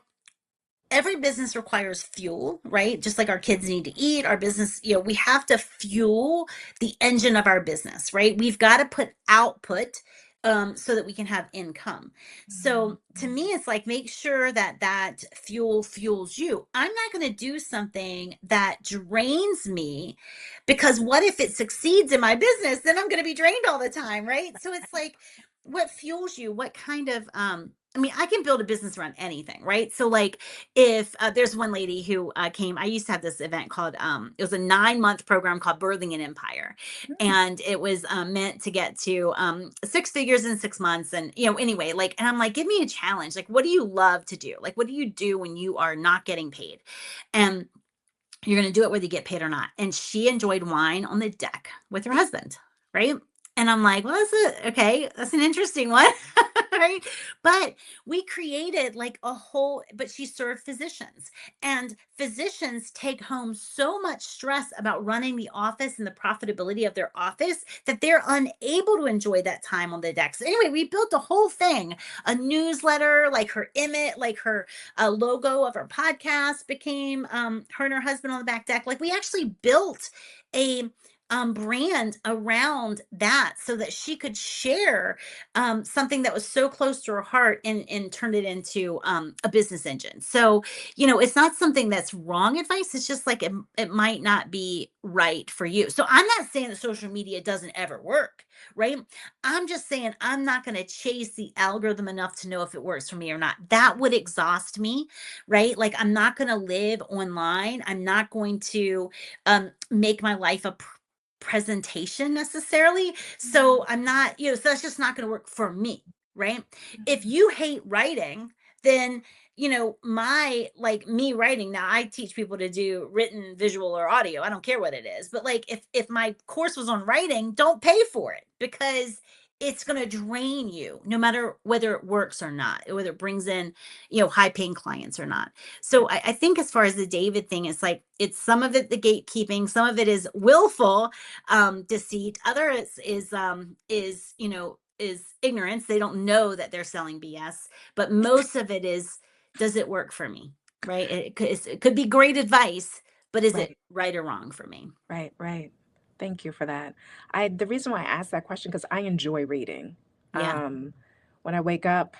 every business requires fuel, right? Just like our kids need to eat, our business, we have to fuel the engine of our business, right? We've got to put output so that we can have income. Mhm, So to me, it's like make sure that that fuel fuels you. I'm not going to do something that drains me because what if it succeeds in my business? Then I'm going to be drained all the time, right? So it's like what fuels you? What kind of I mean, I can build a business around anything, right? So, like, if there's one lady who came, I used to have this event called, it was a 9-month program called Birthing an Empire. mm, And it was meant to get to 6 figures in 6 months. And, anyway, like, and I'm like, give me a challenge. Like, what do you love to do? Like, what do you do when you are not getting paid? And you're going to do it whether you get paid or not. And she enjoyed wine on the deck with her husband, right? And I'm like, well, okay. That's an interesting one, right? But we created like a whole, but she served physicians, and physicians take home so much stress about running the office and the profitability of their office that they're unable to enjoy that time on the deck. So anyway, we built a whole thing, a newsletter, like her image, like her logo of her podcast became her and her husband on the back deck. Like we actually built a brand around that so that she could share something that was so close to her heart and turn it into a business engine. So, it's not something that's wrong advice. It's just like it might not be right for you. So I'm not saying that social media doesn't ever work, right? I'm just saying I'm not going to chase the algorithm enough to know if it works for me or not. That would exhaust me, right? Like I'm not going to live online. I'm not going to make my life a presentation necessarily. So mhm, I'm not, so that's just not going to work for me, right? If mhm. you hate writing, then my like me writing, now I teach people to do written, visual, or audio. I don't care what it is, but like if my course was on writing, don't pay for it because it's going to drain you no matter whether it works or not, whether it brings in high paying clients or not. Right, So I think as far as the David thing, it's like it's some of it the gatekeeping, some of it is willful deceit, other is ignorance. They don't know that they're selling BS, but most of it is, does it work for me? Right? It could be great advice, but is it right, right or wrong for me? right, right. Thank you for that. The reason why I asked that question because I enjoy reading. Yeah. When I wake up,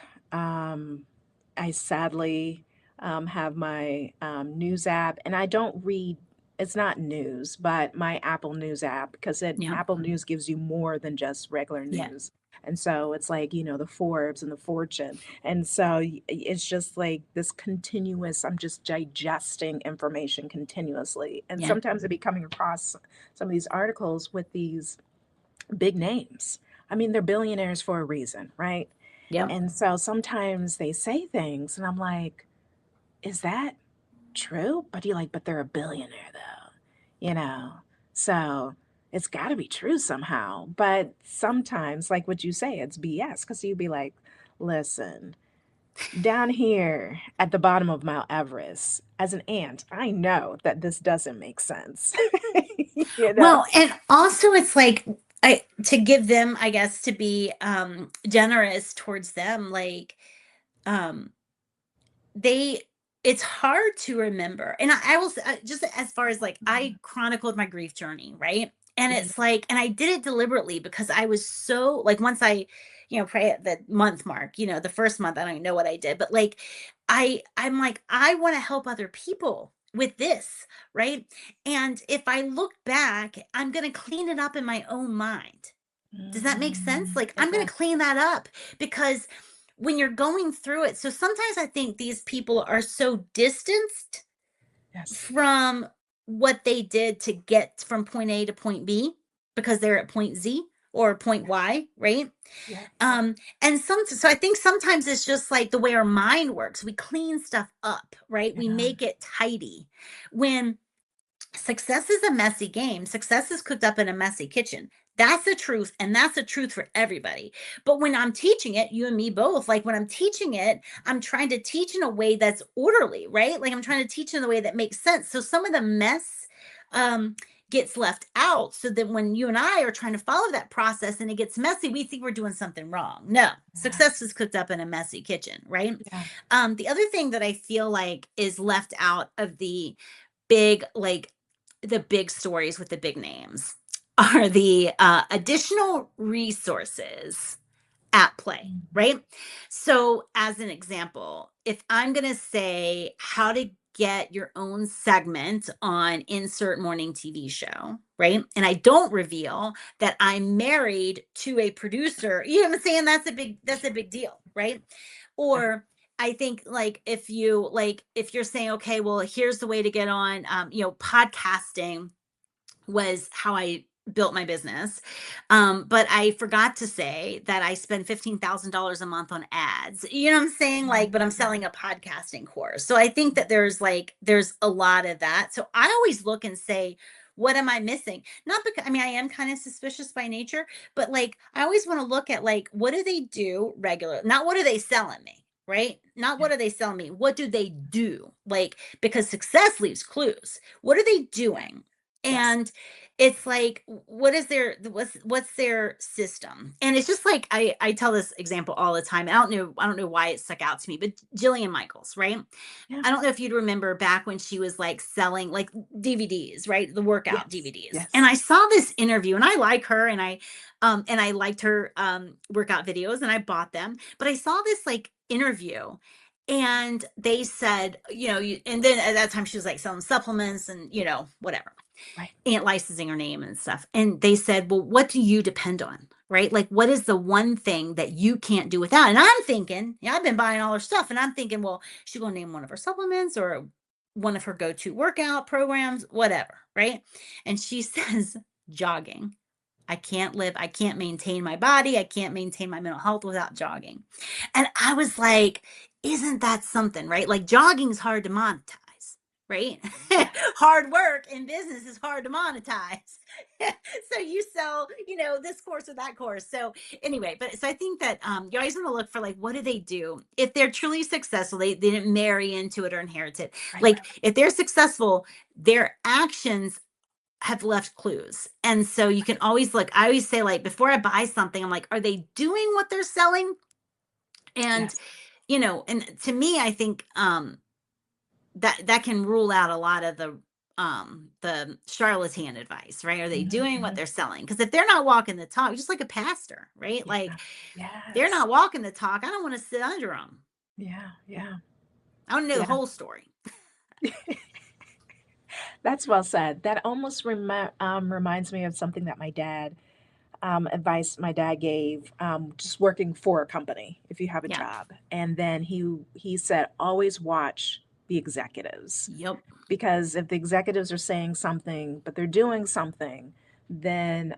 I sadly have my news app, and I don't read. It's not news, but my Apple News app, because Yeah. Apple News gives you more than just regular Yeah. news. And so it's like, the Forbes and the Fortune. And so it's just like this continuous, I'm just digesting information continuously. And Yeah. sometimes I'd be coming across some of these articles with these big names. I mean, they're billionaires for a reason, right? Yep. And so sometimes they say things, and I'm like, is that true? But you're like, but they're a billionaire though, you know? So it's got to be true somehow. But sometimes, like what you say, it's BS because you'd be like, listen, down here at the bottom of Mount Everest, as an ant, I know that this doesn't make sense. you know? Well, and also it's like I to give them, I guess, to be generous towards them, like um they it's hard to remember. And I will just as far as like I chronicled my grief journey, right? And Mhm. it's like, and I did it deliberately because I was so like once I, pray at the month mark, the first month, I don't even know what I did, but like I'm like, I want to help other people with this, right? And if I look back, I'm gonna clean it up in my own mind. Does that make sense? Like, It I'm going does. to clean that up because when you're going through it, so sometimes I think these people are so distanced Yes. from what they did to get from point A to point B because they're at point Z or point Yeah. Y, right? Yeah. Yeah. Um, and so I think sometimes it's just like the way our mind works. We clean stuff up, right? We Yeah. make it tidy. When success is a messy game. Success is cooked up in a messy kitchen. That's the truth. And that's the truth for everybody. But when I'm teaching it, you and me both, like when I'm teaching it, I'm trying to teach in a way that's orderly, right? Like I'm trying to teach in a way that makes sense. So some of the mess um, gets left out so that when you and I are trying to follow that process and it gets messy, we think we're doing something wrong. No, Yeah. success is cooked up in a messy kitchen, right? Yeah. The other thing that I feel like is left out of big, like the big stories with the big names are the additional resources at play, Mhm. right? So, as an example, if I'm going to say how to get your own segment on insert morning TV show, right? And I don't reveal that I'm married to a producer, you know what I'm saying? That's a big deal, right? Yeah. Or I think if you're saying, okay, well, here's the way to get on podcasting was how I built my business. But I forgot to say that I spend $15,000 a month on ads. You know what I'm saying? Like, but I'm selling a podcasting course. So I think that there's a lot of that. So I always look and say, what am I missing? Not because I mean I am kind of suspicious by nature, but like I always want to look at like what do they do regular? Not what are they selling me? Right? Not Yeah. what are they selling me? What do they do? Like because success leaves clues. What are they Yeah. doing? Yes. And it's like what is what's their system, and it's just like I tell this example all the time. I don't know why it stuck out to me, but Jillian Michaels, right? Yeah. I don't know if you'd remember back when she was like selling like DVDs, right? The workout Yes. DVDs. And Yes. I saw this interview and I like her and I liked her workout videos and I bought them. But I saw this like interview and they said, and then at that time she was like selling supplements and whatever Right. and licensing her name and stuff. And they said, well, what do you depend on? Right? Like, what is the one thing that you can't do without? And I'm thinking, yeah, I've been buying all her stuff. And I'm thinking, well, she's going to name one of her supplements or one of her go to workout programs, whatever. Right. And she says, jogging. I can't maintain my body. I can't maintain my mental health without jogging. And I was like, isn't that something, right? Like jogging is hard to monetize, right? Yeah. Hard work in business is hard to monetize. So you sell, this course or that course. So anyway, but so I think that you always want to look for like, what do they do? If they're truly successful, they didn't marry into it or inherit it. Right. Like if they're successful, their actions have left clues. And so you can always look, I always say, like, before I buy something, I'm like, are they doing what they're selling? And, Yes. and to me, I think that can rule out a lot of the charlatan advice, right? Are they doing what Mhm. they're selling? Because if they're not walking the talk, just like a pastor, right? Yeah. Like they're Yes. not walking the talk. I don't want to sit under them. Yeah, yeah, I want to know the yeah. whole story. That's well said. That almost reminds me of something that advice my dad gave, just working for a company, if you have a Yeah. job. And then he said, always watch the executives, Yep. because if the executives are saying something, but they're doing something, then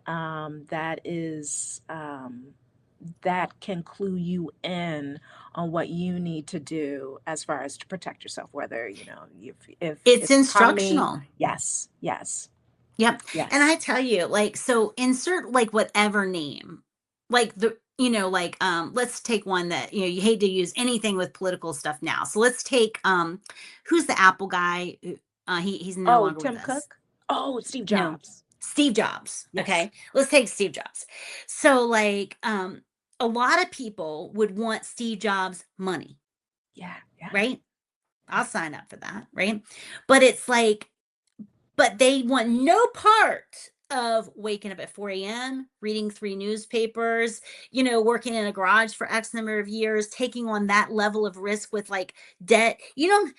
that can clue you in on what you need to do as far as to protect yourself, whether, if It's the economy. instructional. Yes, yes, Yep. And I yes, tell you, like, so insert like whatever name, like let's take one that, you hate to use anything with political stuff now. So let's take, who's the Apple guy? He's no oh, longer with Tim us. Cook. Oh, Steve No, Jobs. Steve Jobs. Yes. Okay. Let's take Steve Jobs. So, like, a lot of people would want Steve Jobs money, Yeah, yeah, right? yeah. I'll sign up for that, right? But it's like, but they want no part of waking up at 4 a.m., reading 3 newspapers, working in a garage for X number of years, taking on that level of risk with like debt. You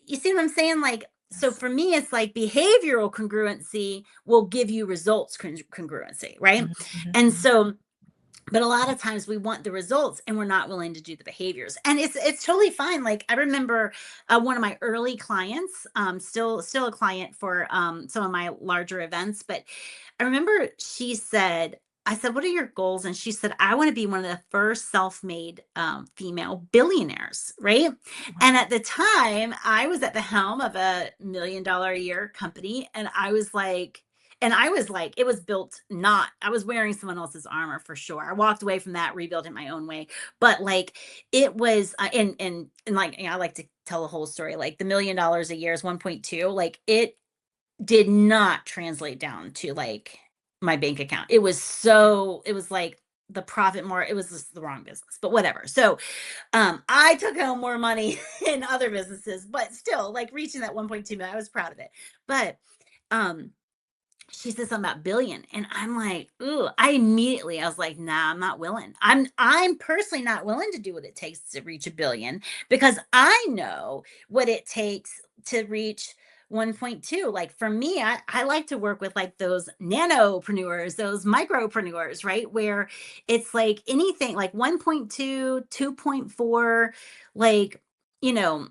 see what I'm saying? Like, so Yes. for me, it's like behavioral congruency will give you results congruency, right? Mhm, mhm, And mhm. so, but a lot of times we want the results and we're not willing to do the behaviors, and it's totally fine. Like, I remember, one of my early clients, still a client for, some of my larger events, but I remember I said, what are your goals? And she said, I want to be one of the first self-made, female billionaires, right? Oh, And wow. at the time I was at the helm of a $1 million a year company, and I was like, it was built, not, I was wearing someone else's armor for sure. I walked away from that, rebuilt it my own way. But like, it was, and like, I like to tell the whole story. Like, the $1 million a year is 1.2. Like, it did not translate down to like my bank account. Yeah. It was like the profit more, it was just the wrong business, but whatever. So, I took home more money in other businesses, but still, like, reaching that 1.2 million, I was proud of it. But, um, she said something about billion, and I'm like, ooh, I was like, nah, I'm not willing. I'm personally not willing to do what it takes to reach a billion, because I know what it takes to reach 1.2. Like, for me, I like to work with like those nanopreneurs, those micropreneurs, right? Where it's like anything like 1.2, 2.4, like, you know,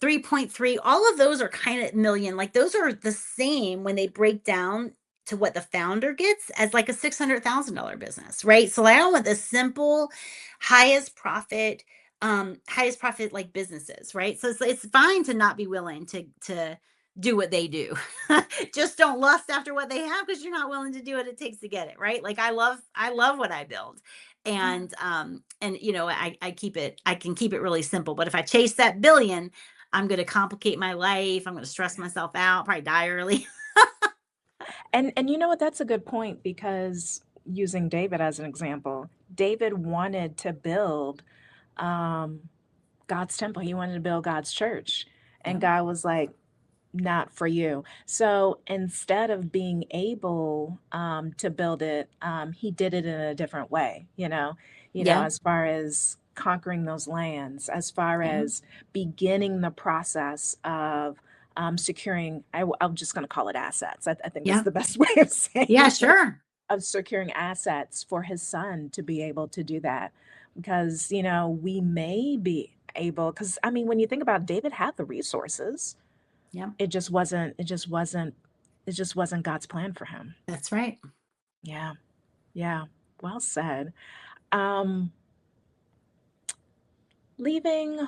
3.3, all of those are kind of million. Like, those are the same when they break down to what the founder gets as like a $600,000 business, right? So, like, I want the simple, highest profit, highest profit like businesses, right? So it's fine to not be willing to do what they do. Just don't lust after what they have, because you're not willing to do what it takes to get it, right? Like, I love what I build. Yeah. And I can keep it really simple. But if I chase that billion, I'm gonna complicate my life, I'm gonna stress Yeah. myself out, probably die early. And you know what? That's a good point, because using David as an example, David wanted to build um, God's temple. He wanted to build God's church, and Yeah. God was like, "Not for you." So instead of being able to build it, he did it in a different way. Yeah. As far as conquering those lands, as far Yeah. as beginning the process of securing. I'm just going to call it assets. I think that's Yeah. the best way of Yeah, saying it, sure. of securing assets for his son to be able to do that. Because, we may be able, because I mean, when you think about it, David had the resources. Yeah. It just wasn't God's plan for him. That's right. Yeah. Yeah. Well said. Um, leaving,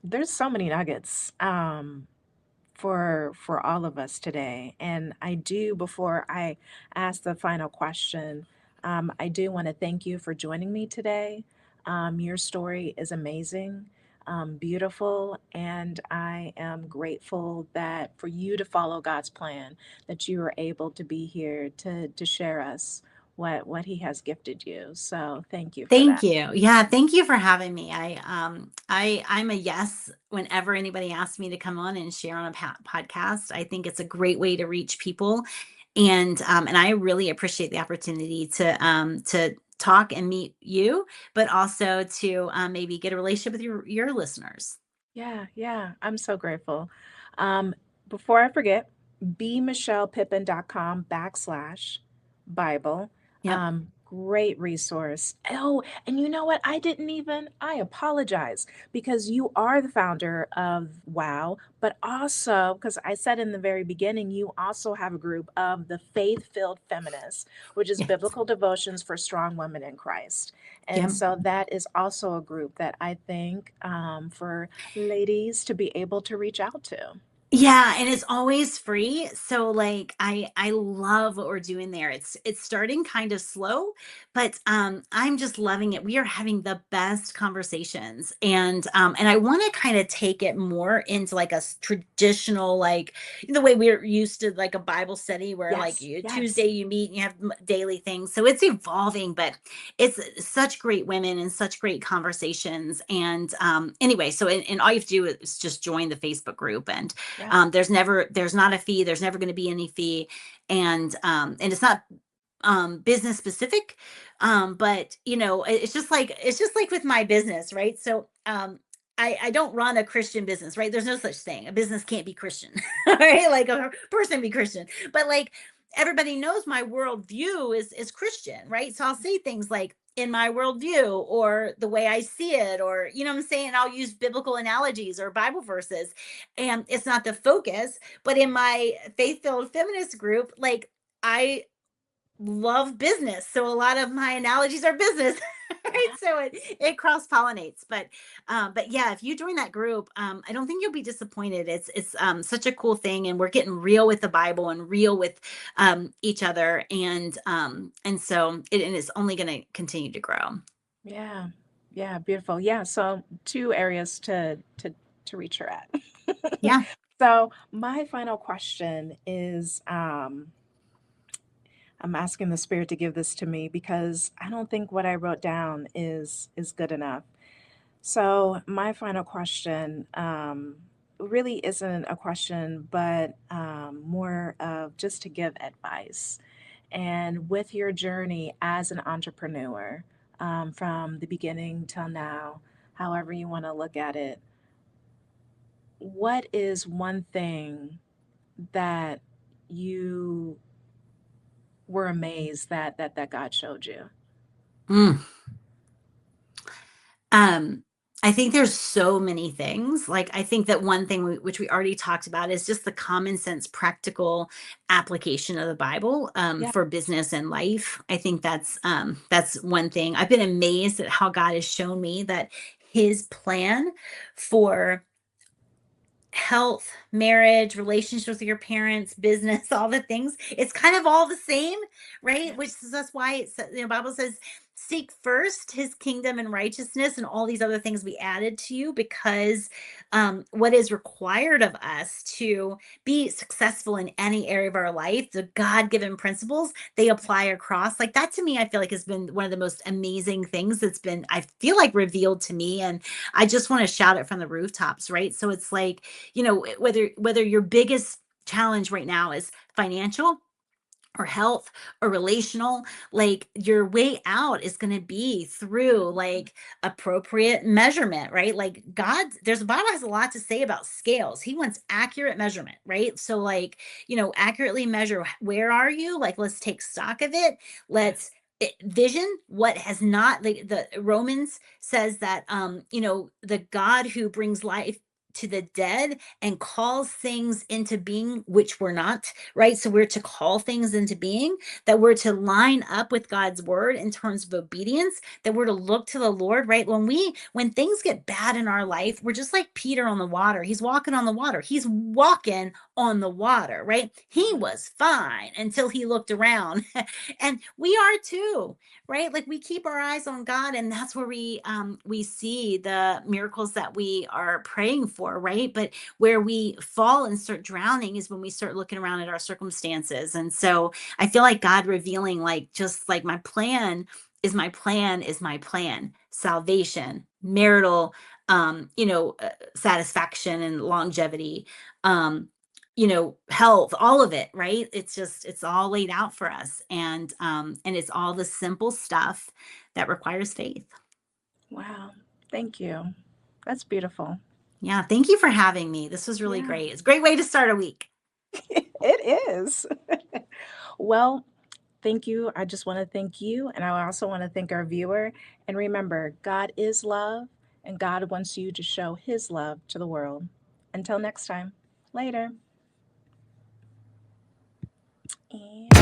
there's so many nuggets for all of us today. And I do, before I ask the final question, I do want to thank you for joining me today. Your story is amazing, beautiful, and I am grateful that for you to follow God's plan, that you are able to be here to share us what He has gifted you. So thank you for Thank that. you. Yeah, thank you for having me. I'm a yes whenever anybody asks me to come on and share on a podcast. I think it's a great way to reach people. And I really appreciate the opportunity to talk and meet you, but also to maybe get a relationship with your listeners. Yeah, yeah, I'm so grateful. Um, Before I forget, bmichellepippin.com/Bible. Yep. Great resource. Oh, and you know what? I apologize because you are the founder of WOW, but also because I said in the very beginning, you also have a group of the Faith Filled Feminists, which is Yes. biblical devotions for strong women in Christ. And Yep. so that is also a group that I think for ladies to be able to reach out to. Yeah, and it's always free. So like I love what we're doing there. It's starting kind of slow, but I'm just loving it. We are having the best conversations. And I want to kind of take it more into like a traditional like the way we're used to like a Bible study where like Yes, Tuesday yes. you meet and you have daily things. So it's evolving, but it's such great women and such great conversations. And anyway, and all you have to do is just join the Facebook group. And Yeah. there's not a fee. There's never going to be any fee, and it's not business specific. But it's just like with my business, right? So I don't run a Christian business, right? There's no such thing. A business can't be Christian, right? Like a person be Christian, but like everybody knows my worldview is Christian, right? So I'll say things like in my worldview or the way I see it, or you know what I'm saying? I'll use biblical analogies or Bible verses. And it's not the focus, but in my faith-filled feminist group, like I love business. So a lot of my analogies are business. Right. Yeah. So it cross pollinates. But yeah, if you join that group, I don't think you'll be disappointed. It's such a cool thing. And we're getting real with the Bible and real with each other. And so and it's only gonna continue to grow. Yeah. Yeah, beautiful. Yeah, so two areas to reach her at. Yeah. So my final question is I'm asking the spirit to give this to me because I don't think what I wrote down is good enough. So my final question really isn't a question, but more of just to give advice. And with your journey as an entrepreneur, from the beginning till now, however you want to look at it, what is one thing that you were amazed that God showed you? Mm. Um, I think there's so many things. Like, I think that one thing which we already talked about is just the common sense, practical application of the Bible Yeah. for business and life. I think that's one thing. I've been amazed at how God has shown me that His plan for health, marriage, relationships with your parents, business, all the things. It's kind of all the same, right? Yeah. That's why Bible says, seek first his kingdom and righteousness, and all these other things be added to you, because what is required of us to be successful in any area of our life, the God-given principles, they apply across. Like that to me, I feel like has been one of the most amazing things that's been, I feel like, revealed to me. And I just want to shout it from the rooftops, right? So it's like, whether your biggest challenge right now is financial or health or relational, like your way out is going to be through Mhm. like appropriate measurement, right? Like there's the Bible has a lot to say about scales. He wants accurate measurement, right? So like, accurately measure, where are you, like let's take stock of it. Yeah. Vision what has not, like the Romans says that the God who brings life to the dead and calls things into being which were not, right? So we're to call things into being, that we're to line up with God's word in terms of obedience, that we're to look to the Lord, right? When things get bad in our life, we're just like Peter on the water. He's walking on the water. He's walking on the water, right? He Mhm. was fine until he looked around. And we are too, right? Like we keep our eyes on God, and that's where we see the miracles that we are praying for, right? But where we fall and start drowning is when we start looking around at our circumstances. And so I feel like God revealing, like, just like my plan is my plan, salvation, marital satisfaction and longevity, um health, all of it, right? It's all laid out for us. And it's all the simple stuff that requires faith. Wow. Thank you. That's beautiful. Yeah, thank you for having me. This was really Yeah, great. It's a great way to start a week. it is. Well, thank you. I just want to thank you. And I also want to thank our viewer. And remember, God is love, and God wants you to show his love to the world. Until next time, later. And